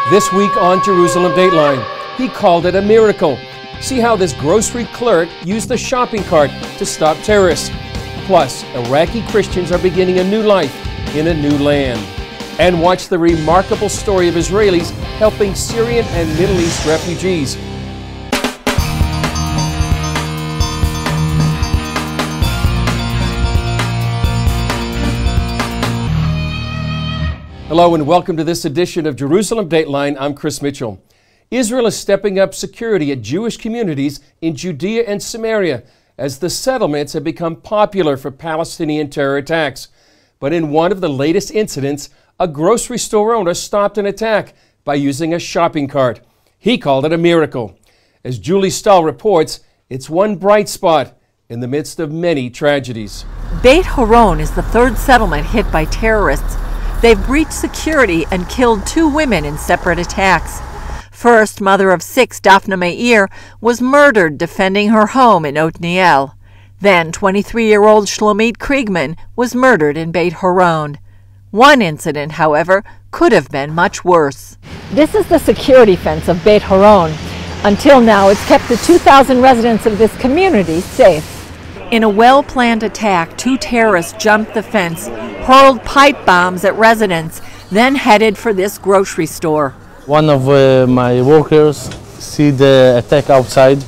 This week on Jerusalem Dateline, he called it a miracle. See how this grocery clerk used the shopping cart to stop terrorists. Plus, Iraqi Christians are beginning a new life in a new land. And watch the remarkable story of Israelis helping Syrian and Middle East refugees. Hello and welcome to this edition of Jerusalem Dateline. I'm Chris Mitchell. Israel is stepping up security at Jewish communities in Judea and Samaria as the settlements have become popular for Palestinian terror attacks. But in one of the latest incidents, a grocery store owner stopped an attack by using a shopping cart. He called it a miracle. As Julie Stahl reports, it's one bright spot in the midst of many tragedies. Beit Horon is the third settlement hit by terrorists. They've breached security and killed 2 women in separate attacks. First, mother of 6, Daphne Meir, was murdered defending her home in Otniel. Then, 23-year-old Shlomit Kriegman was murdered in Beit Horon. One incident, however, could have been much worse. This is the security fence of Beit Horon. Until now, it's kept the 2,000 residents of this community safe. In a well-planned attack, 2 terrorists jumped the fence, hurled pipe bombs at residents, then headed for this grocery store. One of my workers see the attack outside,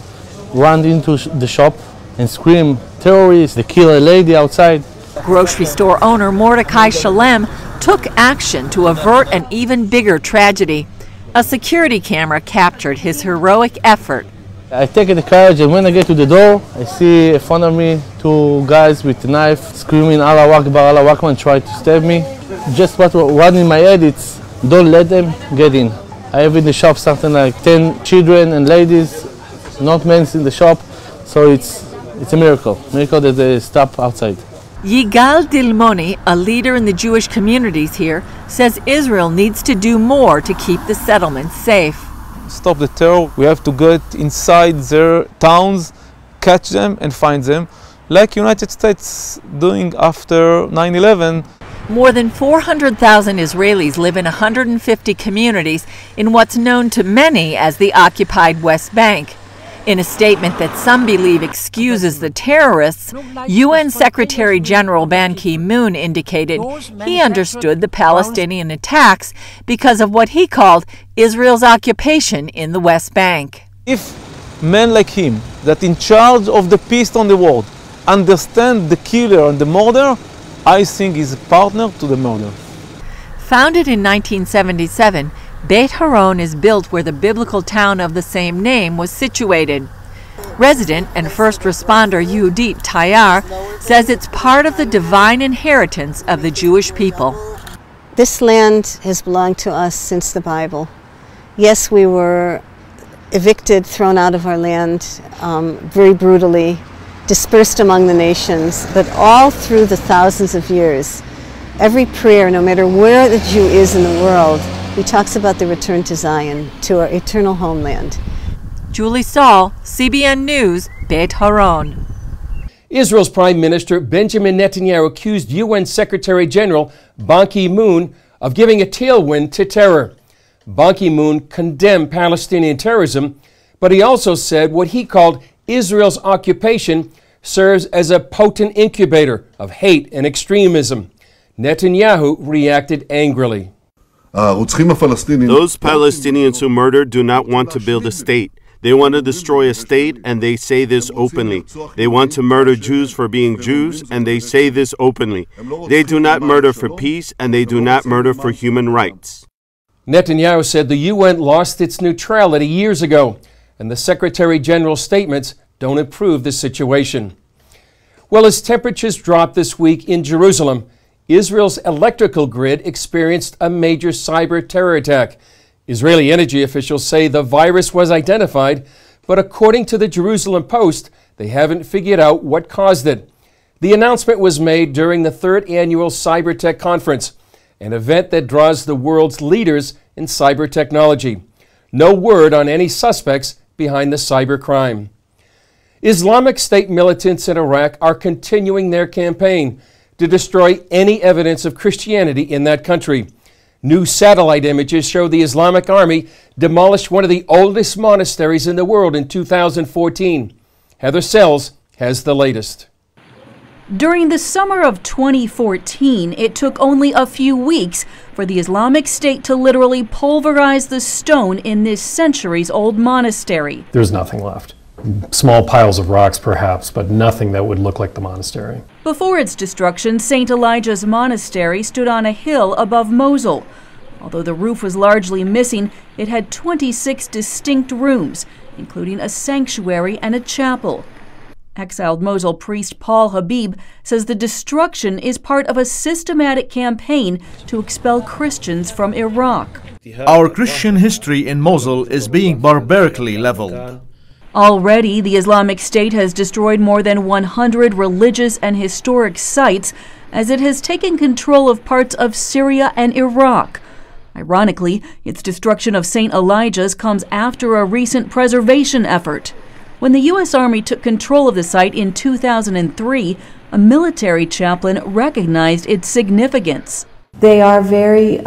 ran into the shop and screamed, "Terrorists, they kill a lady outside." Grocery store owner Mordecai Shalem took action to avert an even bigger tragedy. A security camera captured his heroic effort. I take the courage, and when I get to the door, I see in front of me 2 guys with a knife screaming "Allah Akbar, Allah Akbar," and try to stab me. Just what one in my head, it's don't let them get in. I have in the shop something like 10 children and ladies, not men in the shop, so it's a miracle that they stop outside. Yigal Dilmoni, a leader in the Jewish communities here, says Israel needs to do more to keep the settlements safe. Stop the terror. We have to get inside their towns, catch them and find them, like United States doing after 9/11. More than 400,000 Israelis live in 150 communities in what's known to many as the occupied West Bank. In a statement that some believe excuses the terrorists, UN Secretary General Ban Ki-moon indicated he understood the Palestinian attacks because of what he called Israel's occupation in the West Bank. If men like him, that in charge of the peace on the world, understand the killer and the murder, I think he's a partner to the murder. Founded in 1977, Beit Horon is built where the biblical town of the same name was situated. Resident and first responder Yehudit Tayar says it's part of the divine inheritance of the Jewish people. This land has belonged to us since the Bible. Yes, we were evicted, thrown out of our land very brutally, dispersed among the nations, but all through the thousands of years, every prayer, no matter where the Jew is in the world, he talks about the return to Zion, to our eternal homeland. Julie Stahl, CBN News, Beit Horon. Israel's Prime Minister Benjamin Netanyahu accused UN Secretary General Ban Ki-moon of giving a tailwind to terror. Ban Ki-moon condemned Palestinian terrorism, but he also said what he called Israel's occupation serves as a potent incubator of hate and extremism. Netanyahu reacted angrily. Those Palestinians who murdered do not want to build a state. They want to destroy a state, and they say this openly. They want to murder Jews for being Jews, and they say this openly. They do not murder for peace, and they do not murder for human rights. Netanyahu said the UN lost its neutrality years ago, and the Secretary General's statements don't improve the situation. Well, as temperatures dropped this week in Jerusalem, Israel's electrical grid experienced a major cyber terror attack. Israeli energy officials say the virus was identified, but according to the Jerusalem Post, they haven't figured out what caused it. The announcement was made during the 3rd annual Cybertech Conference, an event that draws the world's leaders in cyber technology. No word on any suspects behind the cybercrime. Islamic State militants in Iraq are continuing their campaign to destroy any evidence of Christianity in that country. New satellite images show the Islamic Army demolished one of the oldest monasteries in the world in 2014. Heather Sells has the latest. During the summer of 2014, it took only a few weeks for the Islamic State to literally pulverize the stone in this centuries-old monastery. There's nothing left. Small piles of rocks, perhaps, but nothing that would look like the monastery. Before its destruction, St. Elijah's Monastery stood on a hill above Mosul. Although the roof was largely missing, it had 26 distinct rooms, including a sanctuary and a chapel. Exiled Mosul priest Paul Habib says the destruction is part of a systematic campaign to expel Christians from Iraq. Our Christian history in Mosul is being barbarically leveled. Already, the Islamic State has destroyed more than 100 religious and historic sites as it has taken control of parts of Syria and Iraq. Ironically, its destruction of St. Elijah's comes after a recent preservation effort. When the U.S. Army took control of the site in 2003, a military chaplain recognized its significance. They are very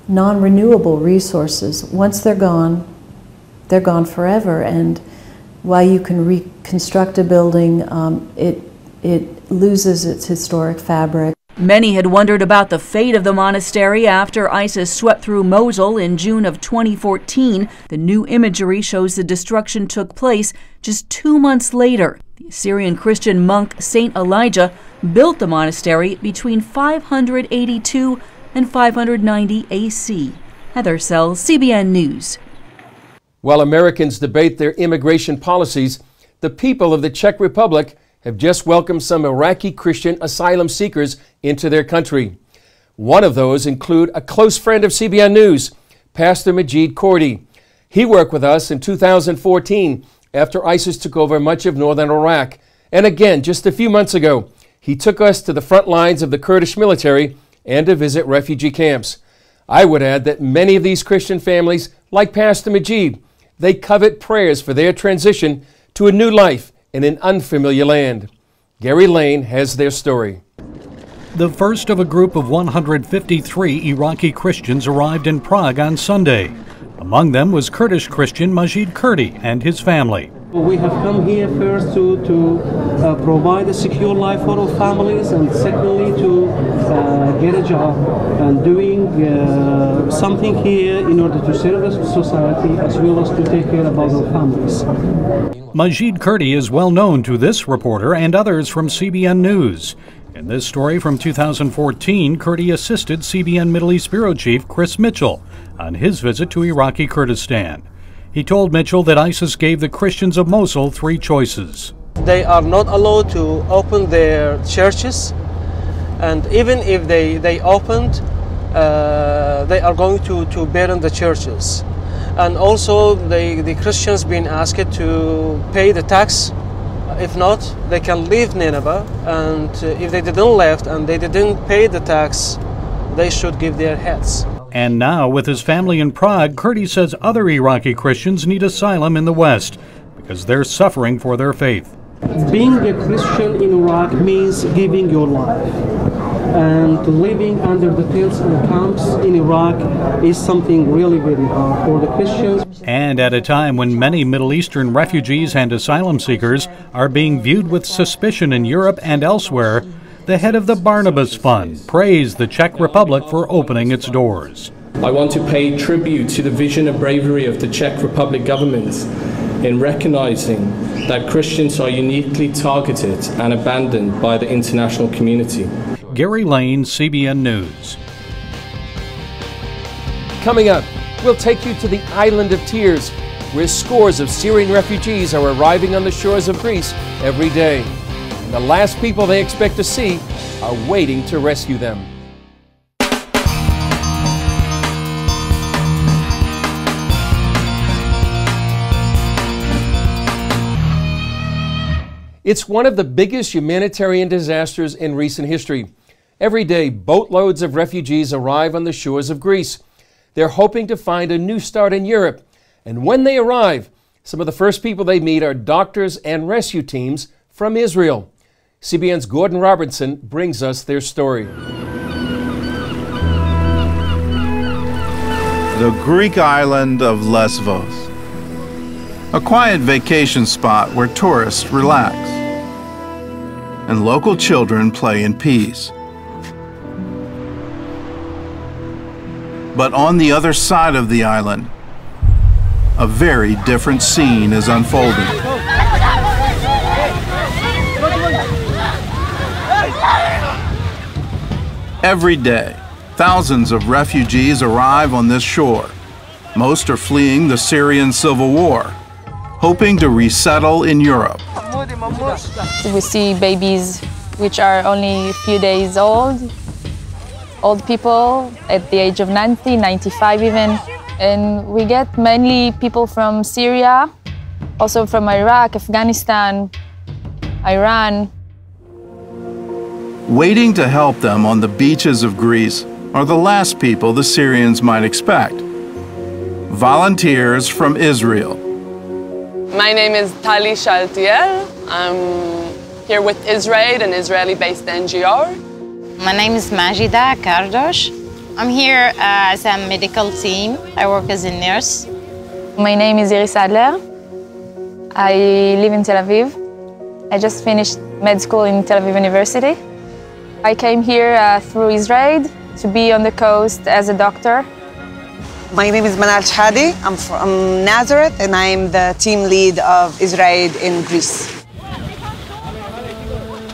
non-renewable resources. Once they're gone forever. And while you can reconstruct a building, it loses its historic fabric. Many had wondered about the fate of the monastery after ISIS swept through Mosul in June of 2014. The new imagery shows the destruction took place just 2 months later. The Syrian Christian monk St. Elijah built the monastery between 582 and 590 AC. Heather Sells, CBN News. While Americans debate their immigration policies, the people of the Czech Republic have just welcomed some Iraqi Christian asylum seekers into their country. One of those include a close friend of CBN News, Pastor Majid Kordi. He worked with us in 2014 after ISIS took over much of northern Iraq. And again, just a few months ago, he took us to the front lines of the Kurdish military and to visit refugee camps. I would add that many of these Christian families, like Pastor Majid, they covet prayers for their transition to a new life in an unfamiliar land. Gary Lane has their story. The first of a group of 153 Iraqi Christians arrived in Prague on Sunday. Among them was Kurdish Christian Majid Kurdi and his family. We have come here first to provide a secure life for our families, and secondly to get a job and doing something here in order to serve the society as well as to take care about our families. Majid Kurdi is well known to this reporter and others from CBN News. In this story from 2014, Kurdi assisted CBN Middle East Bureau Chief Chris Mitchell on his visit to Iraqi Kurdistan. He told Mitchell that ISIS gave the Christians of Mosul 3 choices. They are not allowed to open their churches, and even if they opened, they are going to burn the churches. And also the Christians being asked to pay the tax. If not, they can leave Nineveh, and if they didn't left and they didn't pay the tax, they should give their heads. And now, with his family in Prague, Kurdi says other Iraqi Christians need asylum in the West because they're suffering for their faith. Being a Christian in Iraq means giving your life. And living under the tents and camps in Iraq is something really very hard for the Christians. And at a time when many Middle Eastern refugees and asylum seekers are being viewed with suspicion in Europe and elsewhere, the head of the Barnabas Fund praised the Czech Republic for opening its doors. I want to pay tribute to the vision and bravery of the Czech Republic government in recognizing that Christians are uniquely targeted and abandoned by the international community. Gary Lane, CBN News. Coming up, we'll take you to the Island of Tears, where scores of Syrian refugees are arriving on the shores of Greece every day. And the last people they expect to see are waiting to rescue them. It's one of the biggest humanitarian disasters in recent history. Every day, boatloads of refugees arrive on the shores of Greece. They're hoping to find a new start in Europe. And when they arrive, some of the first people they meet are doctors and rescue teams from Israel. CBN's Gordon Robertson brings us their story. the Greek island of Lesbos, a quiet vacation spot where tourists relax and local children play in peace. But on the other side of the island, a very different scene is unfolding. Every day, thousands of refugees arrive on this shore. Most are fleeing the Syrian civil war, hoping to resettle in Europe. We see babies which are only a few days old people at the age of 90, 95 even. And we get mainly people from Syria, also from Iraq, Afghanistan, Iran. Waiting to help them on the beaches of Greece are the last people the Syrians might expect. Volunteers from Israel. My name is Tali Shaltiel. I'm here with Israel, an Israeli-based NGO. My name is Majida Kardosh. I'm here as a medical team. I work as a nurse. My name is Iris Adler. I live in Tel Aviv. I just finished med school in Tel Aviv University. I came here through Israel to be on the coast as a doctor. My name is Manal Shadi. I'm from Nazareth and I'm the team lead of Israel in Greece.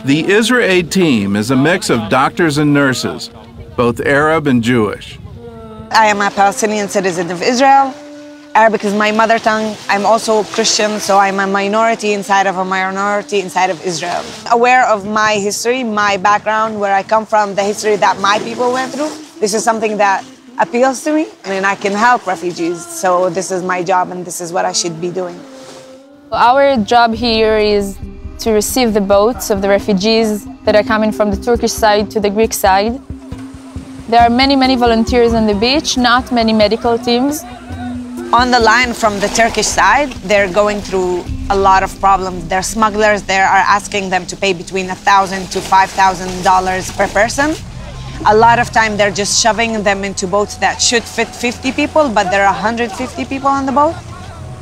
The Israel team is a mix of doctors and nurses, both Arab and Jewish. I am a Palestinian citizen of Israel. Arabic is my mother tongue. I'm also Christian, so I'm a minority inside of a minority inside of Israel. Aware of my history, my background, where I come from, the history that my people went through, this is something that appeals to me, and I can help refugees. So this is my job, and this is what I should be doing. Our job here is to receive the boats of the refugees that are coming from the Turkish side to the Greek side. There are many, many volunteers on the beach, not many medical teams. On the line from the Turkish side, they're going through a lot of problems. Their smugglers there are asking them to pay between $1,000 to $5,000 per person. A lot of time they're just shoving them into boats that should fit 50 people, but there are 150 people on the boat.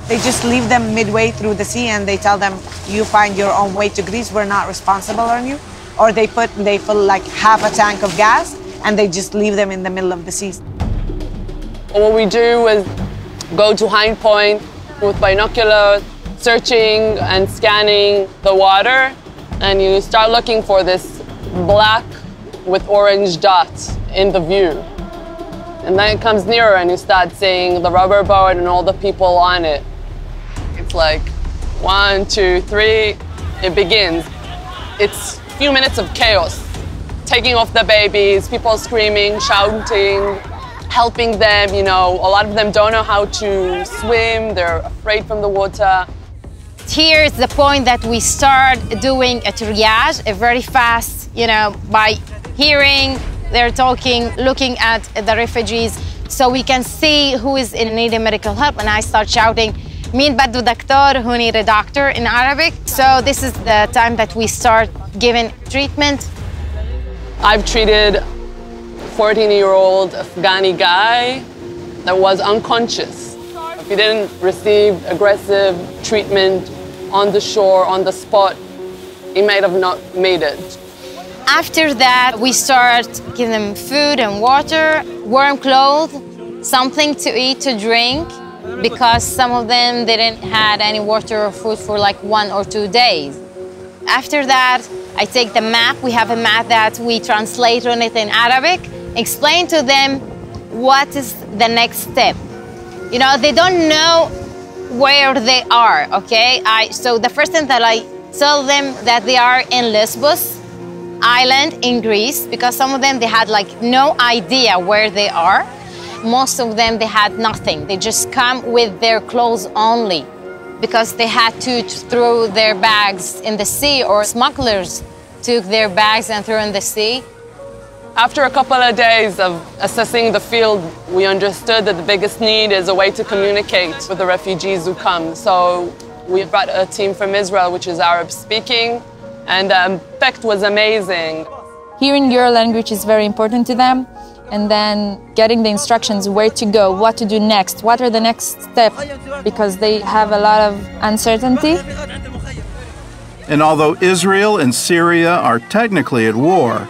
They just leave them midway through the sea and they tell them, you find your own way to Greece, we're not responsible on you. Or they fill like half a tank of gas and they just leave them in the middle of the sea. What we do is go to Hind Point with binoculars, searching and scanning the water, and you start looking for this black with orange dots in the view. And then it comes nearer and you start seeing the rubber boat and all the people on it. It's like 1, 2, 3, it begins. It's a few minutes of chaos. Taking off the babies, people screaming, shouting, helping them, you know. A lot of them don't know how to swim, they're afraid from the water. Here is the point that we start doing a triage, a very fast, by hearing, they're talking, looking at the refugees, so we can see who is in need of medical help, and I start shouting, Min baddu doctor, who need a doctor in Arabic. So this is the time that we start giving treatment. I've treated a 14-year-old Afghani guy that was unconscious. If he didn't receive aggressive treatment on the shore, on the spot, he might have not made it. After that, we start giving them food and water, warm clothes, something to eat, to drink, because some of them didn't have any water or food for like 1 or 2 days. After that, I take the map. We have a map that we translate on it in Arabic, explain to them what is the next step. They don't know where they are, okay? So the first thing that I tell them that they are in Lesbos island in Greece, because some of them, they had like no idea where they are. Most of them, they had nothing. They just come with their clothes only because they had to throw their bags in the sea, or smugglers took their bags and threw in the sea. After a couple of days of assessing the field, we understood that the biggest need is a way to communicate with the refugees who come. So we brought a team from Israel, which is Arab speaking, and the effect was amazing. Hearing your language is very important to them, and then getting the instructions where to go, what to do next, what are the next steps, because they have a lot of uncertainty. And although Israel and Syria are technically at war,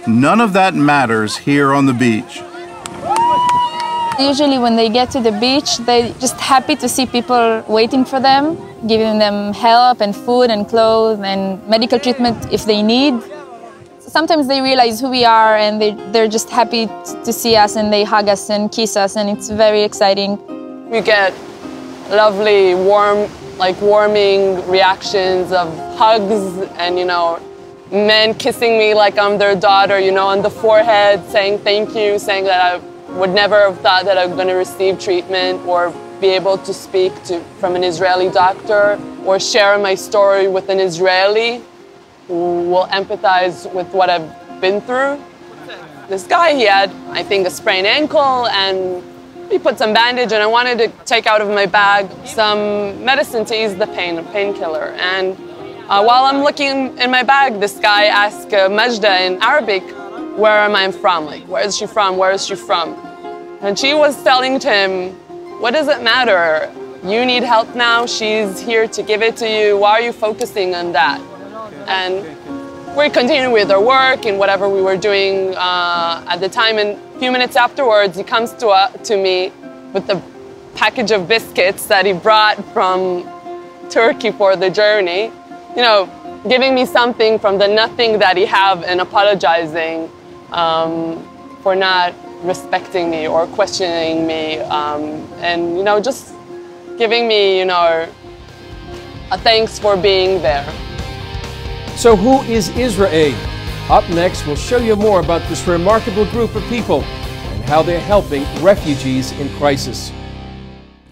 none of that matters here on the beach. Usually when they get to the beach, they're just happy to see people waiting for them, giving them help and food and clothes and medical treatment if they need. Sometimes they realize who we are and they're just happy to see us, and they hug us and kiss us, and it's very exciting. We get lovely, warming reactions of hugs and, men kissing me like I'm their daughter, on the forehead, saying thank you, saying that I would never have thought that I'm going to receive treatment or be able to speak from an Israeli doctor or share my story with an Israeli who will empathize with what I've been through. This guy, he had, I think, a sprained ankle, and he put some bandage, and I wanted to take out of my bag some medicine to ease the pain, a painkiller. And while I'm looking in my bag, this guy asked Majda in Arabic, where am I from? Like, where is she from? Where is she from? And she was telling to him, what does it matter? You need help now. She's here to give it to you. Why are you focusing on that? And we continued with our work and whatever we were doing at the time. And a few minutes afterwards, he comes to me with a package of biscuits that he brought from Turkey for the journey. Giving me something from the nothing that he have and apologizing for not respecting me or questioning me, and just giving me a thanks for being there. So who is Israel? Up next, we'll show you more about this remarkable group of people and how they're helping refugees in crisis.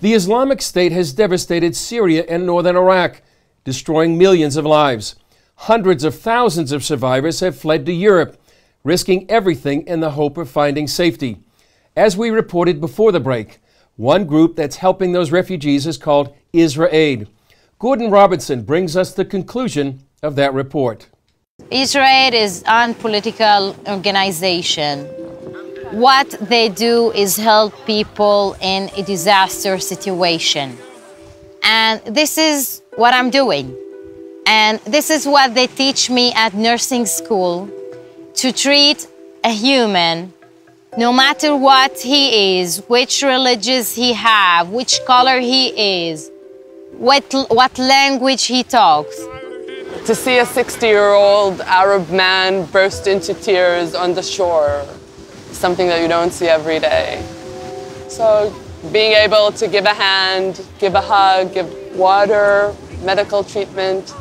The Islamic State has devastated Syria and northern Iraq, destroying millions of lives. Hundreds of thousands of survivors have fled to Europe, risking everything in the hope of finding safety. As we reported before the break, one group that's helping those refugees is called Israel. Gordon Robinson brings us the conclusion of that report. Israel is an political organization. What they do is help people in a disaster situation. And this is what I'm doing. And this is what they teach me at nursing school, to treat a human, no matter what he is, which religion he have, which color he is, what language he talks. To see a 60-year-old Arab man burst into tears on the shore, something that you don't see every day. So being able to give a hand, give a hug, give water, medical treatment,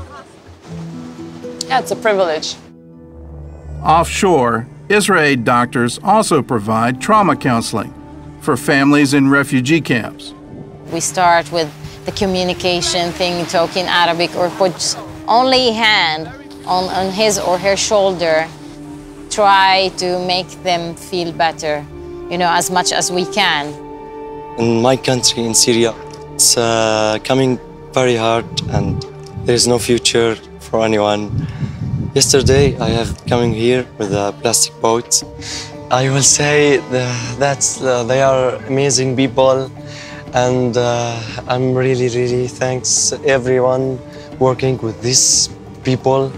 it's a privilege. Offshore, Israel doctors also provide trauma counseling for families in refugee camps. We start with the communication thing, talking Arabic, or put only hand on his or her shoulder, try to make them feel better, as much as we can. In my country, in Syria, it's coming very hard and there's no future for anyone. Yesterday, I have coming here with a plastic boat. I will say that they are amazing people, and I'm really thanks everyone working with these people.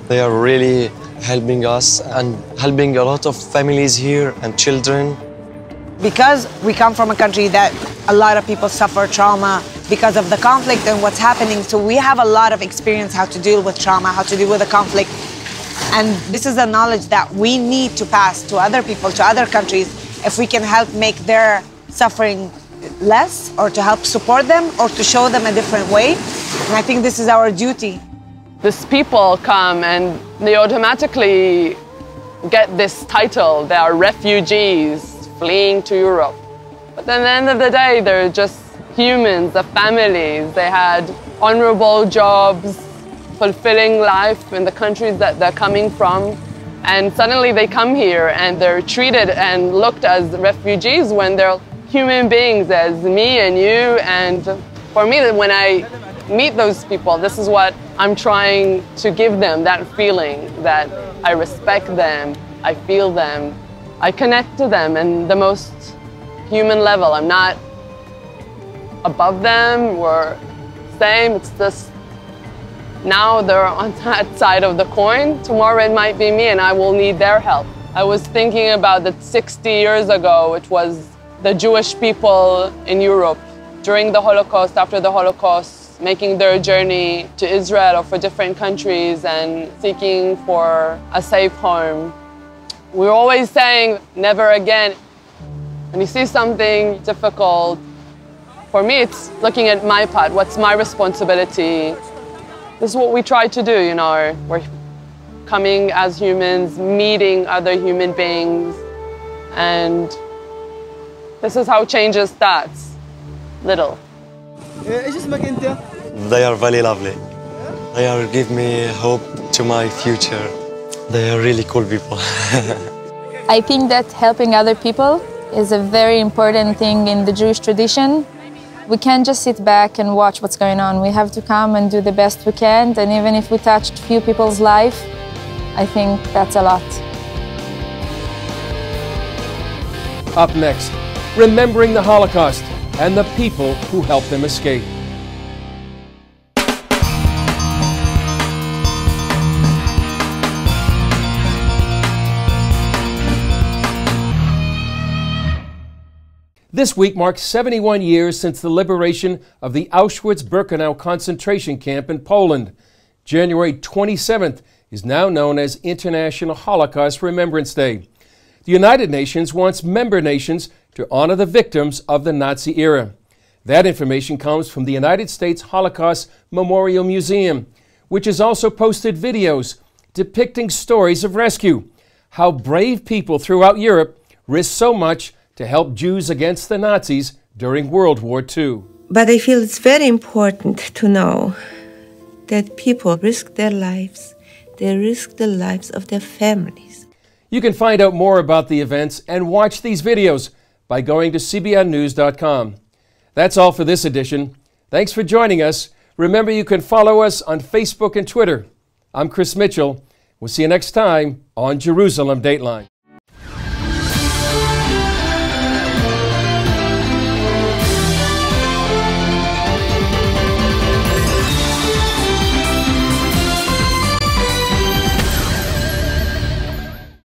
They are really helping us and helping a lot of families here and children. Because we come from a country that a lot of people suffer trauma because of the conflict and what's happening, so we have a lot of experience how to deal with trauma, how to deal with the conflict. And this is a knowledge that we need to pass to other people, to other countries, if we can help make their suffering less, or to help support them, or to show them a different way. And I think this is our duty. These people come and they automatically get this title. They are refugees fleeing to Europe. But at the end of the day, they're just humans, the families. They had honorable jobs, fulfilling life in the countries that they're coming from. And suddenly they come here and they're treated and looked as refugees when they're human beings as me and you. And for me, when I meet those people, this is what I'm trying to give them, that feeling that I respect them, I feel them, I connect to them in the most human level. I'm not above them, we're same, it's just now they're on that side of the coin. Tomorrow it might be me and I will need their help. I was thinking about that 60 years ago, it was the Jewish people in Europe during the Holocaust, after the Holocaust, making their journey to Israel or for different countries and seeking for a safe home. We're always saying, never again. When you see something difficult, for me it's looking at my part, what's my responsibility? This is what we try to do, you know. We're coming as humans, meeting other human beings, and this is how changes starts, little. They are very lovely. They are give me hope to my future. They are really cool people. I think that helping other people is a very important thing in the Jewish tradition. We can't just sit back and watch what's going on. We have to come and do the best we can, and even if we touched a few people's life, I think that's a lot. Up next, remembering the Holocaust and the people who helped them escape. This week marks 71 years since the liberation of the Auschwitz-Birkenau concentration camp in Poland. January 27th is now known as International Holocaust Remembrance Day. The United Nations wants member nations to honor the victims of the Nazi era. That information comes from the United States Holocaust Memorial Museum, which has also posted videos depicting stories of rescue, how brave people throughout Europe risked so much to help Jews against the Nazis during World War II. But I feel it's very important to know that people risk their lives. They risk the lives of their families. You can find out more about the events and watch these videos by going to cbnnews.com. That's all for this edition. Thanks for joining us. Remember, you can follow us on Facebook and Twitter. I'm Chris Mitchell. We'll see you next time on Jerusalem Dateline.